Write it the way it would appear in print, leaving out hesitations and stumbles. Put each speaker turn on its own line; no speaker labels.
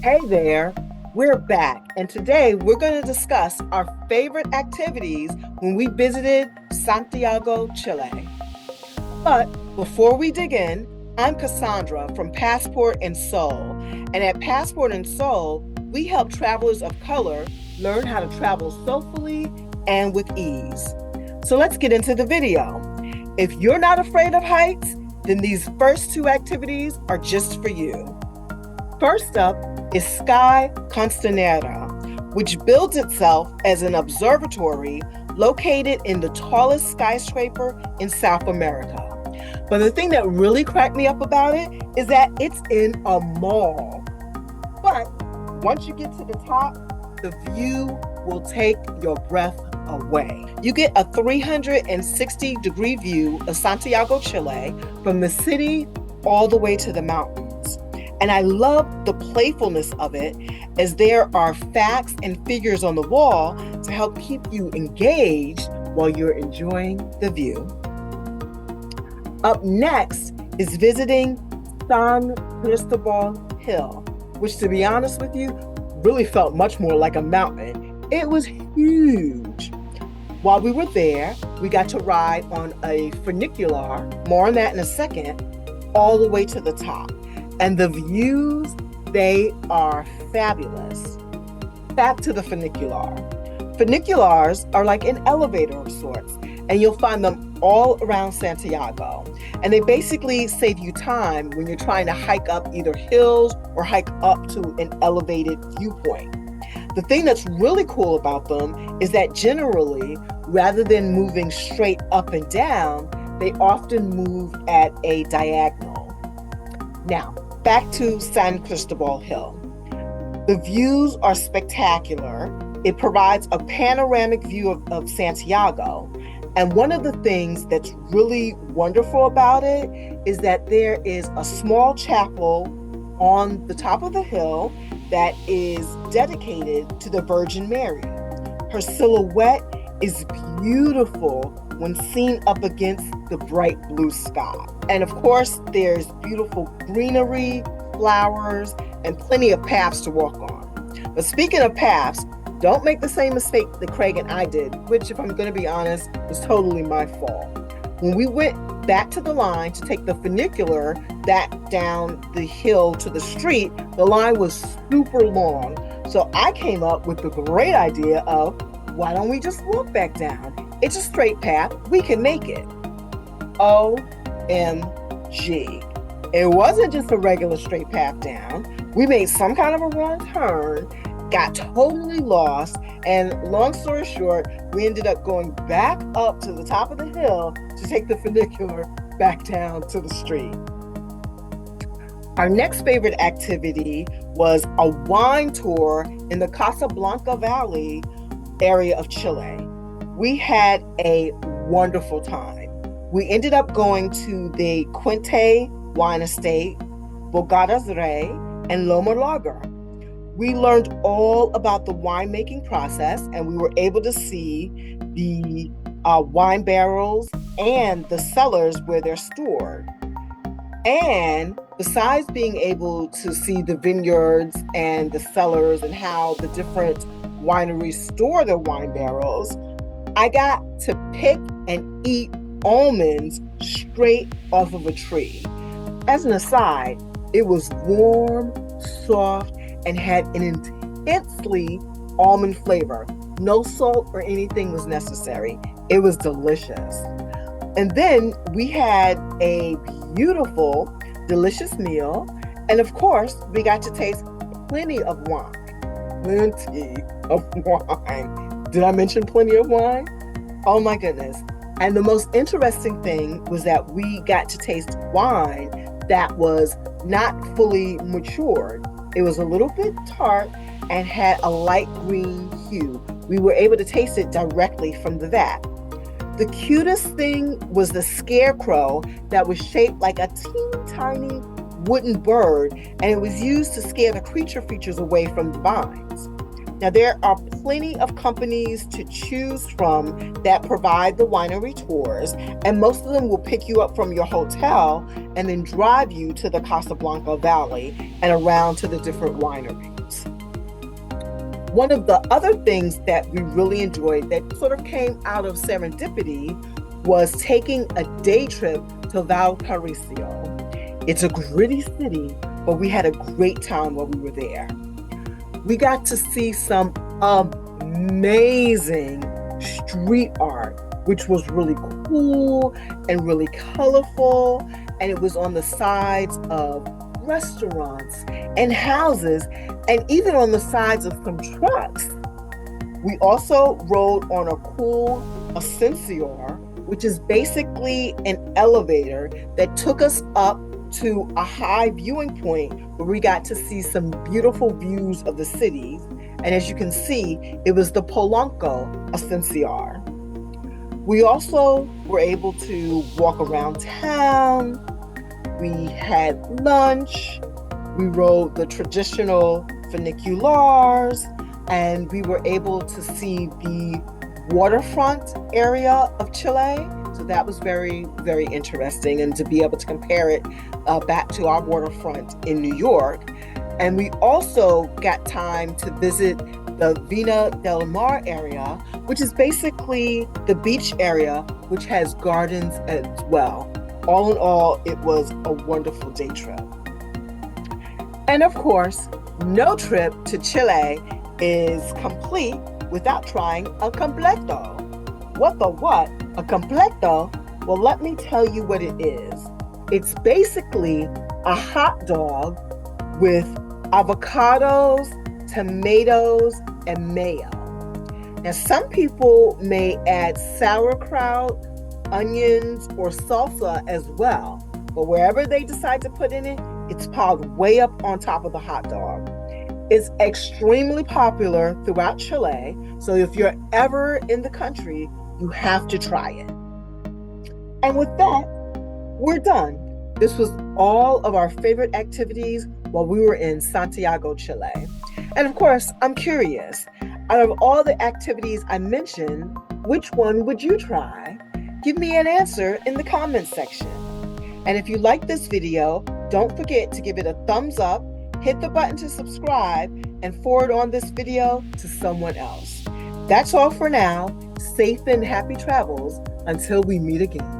Hey there, we're back, and today we're going to discuss our favorite activities when we visited Santiago, Chile. But before we dig in, I'm Cassandra from Passport and Soul, and at Passport and Soul, we help travelers of color learn how to travel soulfully and with ease. So let's get into the video. If you're not afraid of heights, then these first two activities are just for you. First up is Sky Costanera, which builds itself as an observatory located in the tallest skyscraper in South America. But the thing that really cracked me up about it is that it's in a mall. But once you get to the top, the view will take your breath away. You get a 360-degree view of Santiago, Chile, from the city all the way to the mountains. And I love the playfulness of it, as there are facts and figures on the wall to help keep you engaged while you're enjoying the view. Up next is visiting San Cristobal Hill, which, to be honest with you, really felt much more like a mountain. It was huge. While we were there, we got to ride on a funicular, more on that in a second, all the way to the top. And the views, they are fabulous. Back to the funicular. Funiculars are like an elevator of sorts, and you'll find them all around Santiago. And they basically save you time when you're trying to hike up either hills or hike up to an elevated viewpoint. The thing that's really cool about them is that generally, rather than moving straight up and down, they often move at a diagonal. Now, back to San Cristobal Hill. The views are spectacular. It provides a panoramic view of Santiago. And one of the things that's really wonderful about it is that there is a small chapel on the top of the hill that is dedicated to the Virgin Mary. Her silhouette is beautiful when seen up against the bright blue sky. And of course, there's beautiful greenery, flowers, and plenty of paths to walk on. But speaking of paths, don't make the same mistake that Craig and I did, which, if I'm going to be honest, was totally my fault. When we went back to the line to take the funicular back down the hill to the street, the line was super long. So I came up with the great idea of, why don't we just walk back down? It's a straight path. We can make it. OMG. It wasn't just a regular straight path down. We made some kind of a wrong turn, got totally lost, and long story short, we ended up going back up to the top of the hill to take the funicular back down to the street. Our next favorite activity was a wine tour in the Casablanca Valley area of Chile. We had a wonderful time. We ended up going to the Quinte Wine Estate, Bogadas Rey, and Loma Larga. We learned all about the winemaking process, and we were able to see the wine barrels and the cellars where they're stored. And besides being able to see the vineyards and the cellars and how the different wineries store their wine barrels, I got to pick and eat almonds straight off of a tree. As an aside, it was warm, soft, and had an intensely almond flavor. No salt or anything was necessary. It was delicious. And then we had a beautiful, delicious meal. And of course, we got to taste plenty of wine. Plenty of wine. Did I mention plenty of wine? Oh my goodness. And the most interesting thing was that we got to taste wine that was not fully matured. It was a little bit tart and had a light green hue. We were able to taste it directly from the vat. The cutest thing was the scarecrow that was shaped like a teeny tiny wooden bird, and it was used to scare the creature features away from the vines. Now, there are plenty of companies to choose from that provide the winery tours, and most of them will pick you up from your hotel and then drive you to the Casablanca Valley and around to the different wineries. One of the other things that we really enjoyed that sort of came out of serendipity was taking a day trip to Valparaiso. It's a gritty city, but we had a great time while we were there. We got to see some amazing street art, which was really cool and really colorful. And it was on the sides of restaurants and houses, and even on the sides of some trucks. We also rode on a cool ascensor, which is basically an elevator that took us up to a high viewing point where we got to see some beautiful views of the city. And as you can see, it was the Polanco ascensor. We also were able to walk around town. We had lunch. We rode the traditional funiculars, and we were able to see the waterfront area of Chile. So that was very, very interesting, and to be able to compare it back to our waterfront in New York. And we also got time to visit the Vina del Mar area, which is basically the beach area, which has gardens as well. All in all, it was a wonderful day trip. And of course, no trip to Chile is complete without trying a completo. What the what? A completo? Well, let me tell you what it is. It's basically a hot dog with avocados, tomatoes, and mayo. Now, some people may add sauerkraut, onions, or salsa as well, but wherever they decide to put in it, it's piled way up on top of the hot dog. It's extremely popular throughout Chile, so if you're ever in the country, you have to try it. And with that, we're done. This was all of our favorite activities while we were in Santiago, Chile. And of course, I'm curious, out of all the activities I mentioned, which one would you try? Give me an answer in the comments section. And if you like this video, don't forget to give it a thumbs up, hit the button to subscribe, and forward on this video to someone else. That's all for now. Safe and happy travels until we meet again.